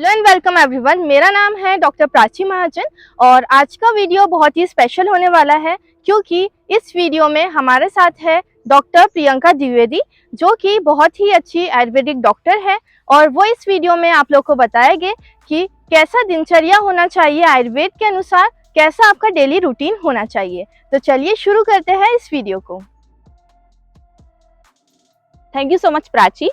Hello and welcome everyone. मेरा नाम है डॉक्टर प्राची महाजन और आज का वीडियो बहुत ही स्पेशल होने वाला है क्योंकि इस वीडियो में हमारे साथ है डॉक्टर प्रियंका द्विवेदी जो कि बहुत ही अच्छी आयुर्वेदिक डॉक्टर है और वो इस वीडियो में आप लोग को बताएंगे कि कैसा दिनचर्या होना चाहिए आयुर्वेद के अनुसार, कैसा आपका डेली रूटीन होना चाहिए। तो चलिए शुरू करते हैं इस वीडियो को। Thank you so much Prachi.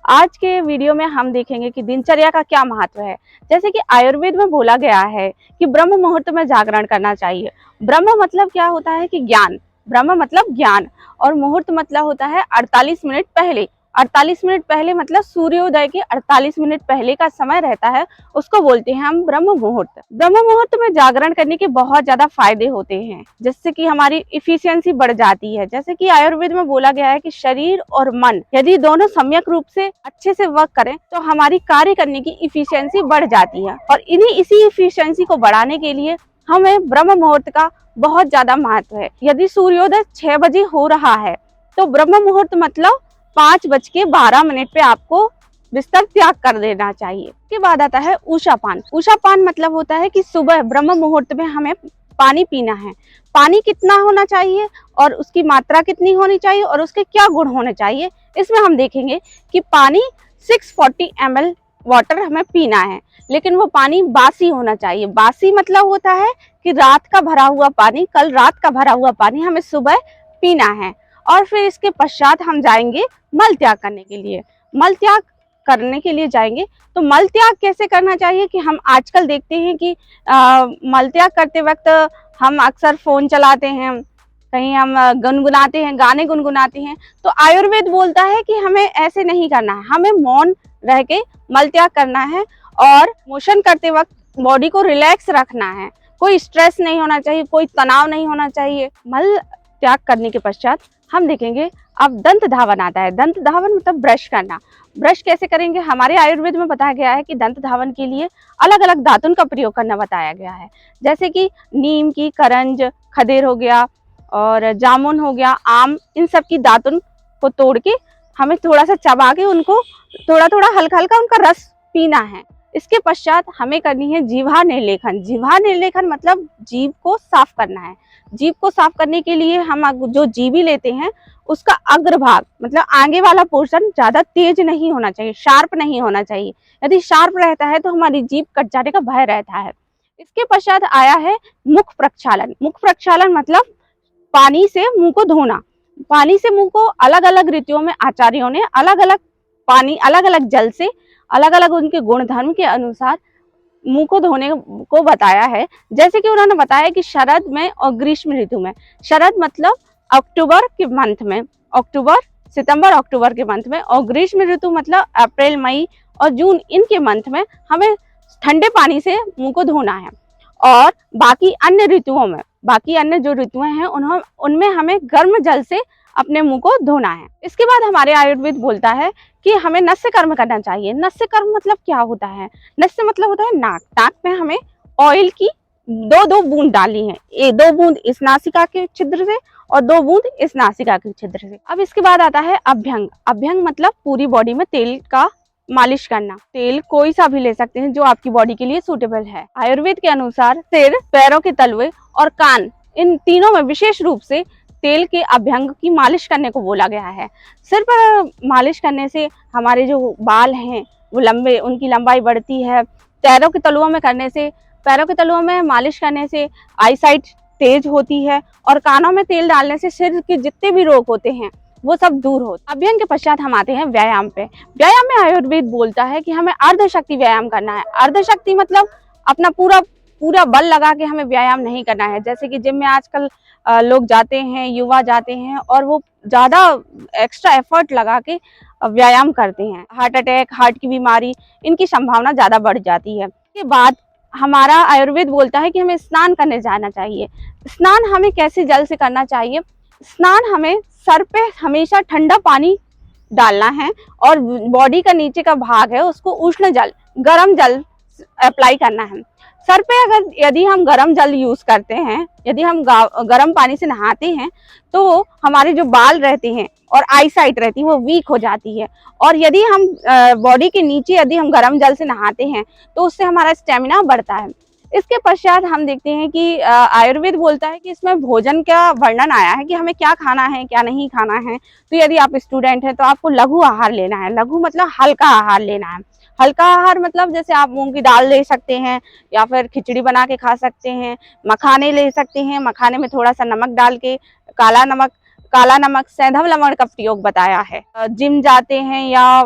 आज के वीडियो में हम देखेंगे कि दिनचर्या का क्या महत्व है। जैसे कि आयुर्वेद में बोला गया है कि ब्रह्म मुहूर्त में जागरण करना चाहिए। ब्रह्म मतलब क्या होता है कि ज्ञान, ब्रह्म मतलब ज्ञान और मुहूर्त मतलब होता है 48 मिनट पहले। 48 मिनट पहले मतलब सूर्योदय के 48 मिनट पहले का समय रहता है, उसको बोलते हैं हम ब्रह्म मुहूर्त। ब्रह्म मुहूर्त में जागरण करने के बहुत ज्यादा फायदे होते हैं, जिससे कि हमारी इफिशियंसी बढ़ जाती है। जैसे कि आयुर्वेद में बोला गया है कि शरीर और मन यदि दोनों सम्यक रूप से अच्छे से वर्क करें तो हमारी कार्य करने की इफिशियंसी बढ़ जाती है और इसी इफिशियंसी को बढ़ाने के लिए हमें ब्रह्म मुहूर्त का बहुत ज्यादा महत्व है। यदि सूर्योदय 6 बजे हो रहा है तो ब्रह्म मुहूर्त मतलब 5:12 पे आपको बिस्तर त्याग कर देना चाहिए। उसके बाद आता है उषापान। उषापान मतलब होता है कि सुबह ब्रह्म मुहूर्त में हमें पानी पीना है। पानी कितना होना चाहिए और उसकी मात्रा कितनी होनी चाहिए और उसके क्या गुण होने चाहिए, इसमें हम देखेंगे कि पानी 640 ml वाटर हमें पीना है, लेकिन वो पानी बासी होना चाहिए। बासी मतलब होता है कि रात का भरा हुआ पानी, कल रात का भरा हुआ पानी हमें सुबह पीना है। और फिर इसके पश्चात हम जाएंगे मल त्याग करने के लिए। मल त्याग करने के लिए जाएंगे तो मल त्याग कैसे करना चाहिए कि हम आजकल देखते हैं कि मल त्याग करते वक्त हम अक्सर फोन चलाते हैं, कहीं हम गुनगुनाते हैं, गाने गुनगुनाते हैं। तो आयुर्वेद बोलता है कि हमें ऐसे नहीं करना है, हमें मौन रह के मल त्याग करना है और मोशन करते वक्त बॉडी को रिलैक्स रखना है। कोई स्ट्रेस नहीं होना चाहिए, कोई तनाव नहीं होना चाहिए। मल त्याग करने के पश्चात हम देखेंगे अब दंत धावन आता है। दंत धावन मतलब ब्रश करना। ब्रश कैसे करेंगे, हमारे आयुर्वेद में बताया गया है कि दंत धावन के लिए अलग अलग दातुन का प्रयोग करना बताया गया है। जैसे कि नीम की, करंज, खदेर हो गया और जामुन हो गया, आम, इन सब की दातुन को तोड़ के हमें थोड़ा सा चबा के उनको थोड़ा थोड़ा हल्का हल्का उनका रस पीना है। इसके पश्चात हमें करनी है जीवा निर्लेखन। जीवा निर्लेखन मतलब जीभ को साफ करना है। जीभ को साफ करने के लिए हम जो जीभी लेते हैं उसका अग्रभाग मतलब आगे वाला पोर्शन ज्यादा तेज नहीं होना चाहिए, शार्प नहीं होना चाहिए। यदि शार्प रहता है तो हमारी जीभ कट जाने का भय रहता है। इसके पश्चात आया है मुख प्रक्षालन। मुख प्रक्षालन मतलब पानी से मुंह को धोना। पानी से मुंह को अलग अलग रीतियों में आचार्यों ने अलग अलग पानी, अलग अलग जल से, अलग अलग उनके गुण धर्म के अनुसार मुंह को धोने को बताया है। जैसे कि उन्होंने बताया कि शरद में और ग्रीष्म ऋतु में। शरद मतलब अक्टूबर के मंथ में, अक्टूबर, सितंबर अक्टूबर के मंथ में, और ग्रीष्म ऋतु मतलब अप्रैल, मई और जून, इनके मंथ में हमें ठंडे पानी से मुंह को धोना है। और बाकी अन्य ऋतुओं में, बाकी अन्य जो ऋतुएं हैं उनमें हमें गर्म जल से अपने मुंह को धोना है। इसके बाद हमारे आयुर्वेद बोलता है कि हमें नस्य कर्म करना चाहिए। नस्य कर्म मतलब क्या होता है, नस्य मतलब होता है नाक। नाक में हमें ऑयल की 2-2 बूंद डालनी है। 2 बूंद इस नासिका के छिद्र से और 2 बूंद इस नासिका के छिद्र से। अब इसके बाद आता है अभ्यंग। अभ्यंग मतलब पूरी बॉडी में तेल का मालिश करना। तेल कोई सा भी ले सकते हैं जो आपकी बॉडी के लिए सूटेबल है। आयुर्वेद के अनुसार सिर, पैरों के तलवे और कान, इन तीनों में विशेष रूप से तेल के अभ्यंग की मालिश करने को बोला गया है। सिर पर मालिश करने से हमारे जो बाल हैं वो लंबे, उनकी लंबाई बढ़ती है। पैरों के तलुओं में करने से, पैरों के तलुओं में मालिश करने से आईसाइट तेज होती है और कानों में तेल डालने से सिर के जितने भी रोग होते हैं वो सब दूर होते। अभ्यंग के पश्चात हम आते हैं व्यायाम पे। व्यायाम में आयुर्वेद बोलता है कि हमें अर्धशक्ति व्यायाम करना है। अर्धशक्ति मतलब अपना पूरा बल लगा के हमें व्यायाम नहीं करना है। जैसे कि जिम में आजकल लोग जाते हैं, युवा जाते हैं और वो ज्यादा एक्स्ट्रा एफर्ट लगा के व्यायाम करते हैं। हार्ट अटैक, हार्ट की बीमारी, इनकी संभावना ज्यादा बढ़ जाती है। इसके बाद हमारा आयुर्वेद बोलता है कि हमें स्नान करने जाना चाहिए। स्नान हमें कैसे जल से करना चाहिए, स्नान हमें सर पे हमेशा ठंडा पानी डालना है और बॉडी का नीचे का भाग है उसको उष्ण जल, गर्म जल अप्लाई करना है। सर पे अगर यदि हम गर्म जल यूज करते हैं, यदि हम गर्म पानी से नहाते हैं तो हमारे जो बाल रहते हैं और आई साइट रहती है वो वीक हो जाती है। और यदि हम बॉडी के नीचे यदि हम गर्म जल से नहाते हैं तो उससे हमारा स्टेमिना बढ़ता है। इसके पश्चात हम देखते हैं कि आयुर्वेद बोलता है कि इसमें भोजन का वर्णन आया है कि हमें क्या खाना है क्या नहीं खाना है। तो यदि आप स्टूडेंट हैं तो आपको लघु आहार लेना है। लघु मतलब हल्का आहार लेना है। हल्का आहार मतलब जैसे आप मूंग की दाल ले सकते हैं या फिर खिचड़ी बना के खा सकते हैं, मखाने ले सकते हैं, मखाने में थोड़ा सा नमक डाल के, काला नमक सेंधव लवण का प्रयोग बताया है। जिम जाते हैं या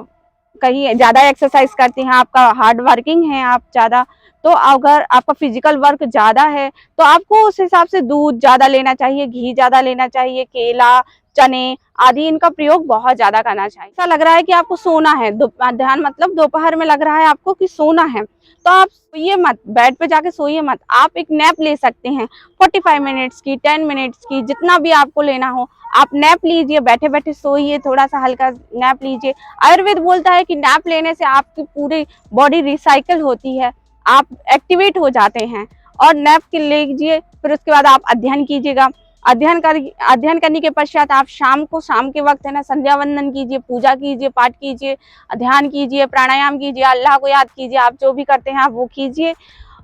कहीं ज्यादा एक्सरसाइज करते हैं, आपका हार्ड वर्किंग है आप ज्यादा, तो अगर आपका फिजिकल वर्क ज्यादा है तो आपको उस हिसाब से दूध ज्यादा लेना चाहिए, घी ज्यादा लेना चाहिए, केला, चने आदि इनका प्रयोग बहुत ज्यादा करना चाहिए। ऐसा लग रहा है कि आपको सोना है, ध्यान मतलब दोपहर में लग रहा है आपको कि सोना है, तो आप सोइए मत, बेड पे जाके सोइए मत। आप एक नैप ले सकते हैं 45 मिनट्स की, 10 मिनट्स की, जितना भी आपको लेना हो आप नैप लीजिए, बैठे बैठे सोइए, थोड़ा सा हल्का नैप लीजिए। आयुर्वेद बोलता है कि नैप लेने से आपकी पूरी बॉडी रिसाइकिल होती है, आप एक्टिवेट हो जाते हैं। और नैप लीजिए, फिर उसके बाद आप अध्ययन कीजिएगा। अध्ययन करने के पश्चात आप शाम के वक्त है ना संध्या वंदन कीजिए, पूजा कीजिए, पाठ कीजिए, ध्यान कीजिए, प्राणायाम कीजिए, अल्लाह को याद कीजिए, आप जो भी करते हैं आप वो कीजिए।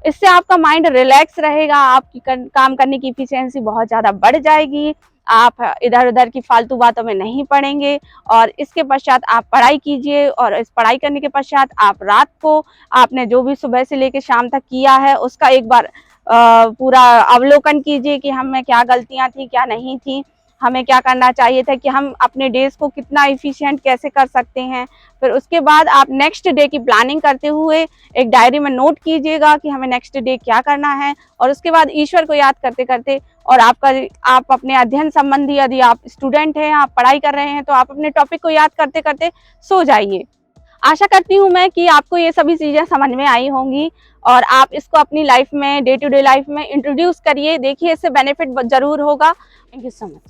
इससे आपका माइंड रिलैक्स रहेगा, आपकी काम करने की इफिशियंसी बहुत ज़्यादा बढ़ जाएगी, आप इधर उधर की फालतू बातों में नहीं पड़ेंगे। और इसके पश्चात आप पढ़ाई कीजिए, और इस पढ़ाई करने के पश्चात आप रात को आपने जो भी सुबह से लेकर शाम तक किया है उसका एक बार पूरा अवलोकन कीजिए कि हमें क्या गलतियां थी, क्या नहीं थी, हमें क्या करना चाहिए था, कि हम अपने डेज को कितना इफिशिएंट कैसे कर सकते हैं। फिर उसके बाद आप नेक्स्ट डे की प्लानिंग करते हुए एक डायरी में नोट कीजिएगा कि हमें नेक्स्ट डे क्या करना है। और उसके बाद ईश्वर को याद करते करते, और आप अपने अध्ययन संबंधी, यदि आप स्टूडेंट हैं, आप पढ़ाई कर रहे हैं, तो आप अपने टॉपिक को याद करते करते सो जाइए। आशा करती हूँ मैं कि आपको ये सभी चीज़ें समझ में आई होंगी और आप इसको अपनी लाइफ में, डे टू डे लाइफ में इंट्रोड्यूस करिए, देखिए इससे बेनिफिट जरूर होगा। Thank you so much.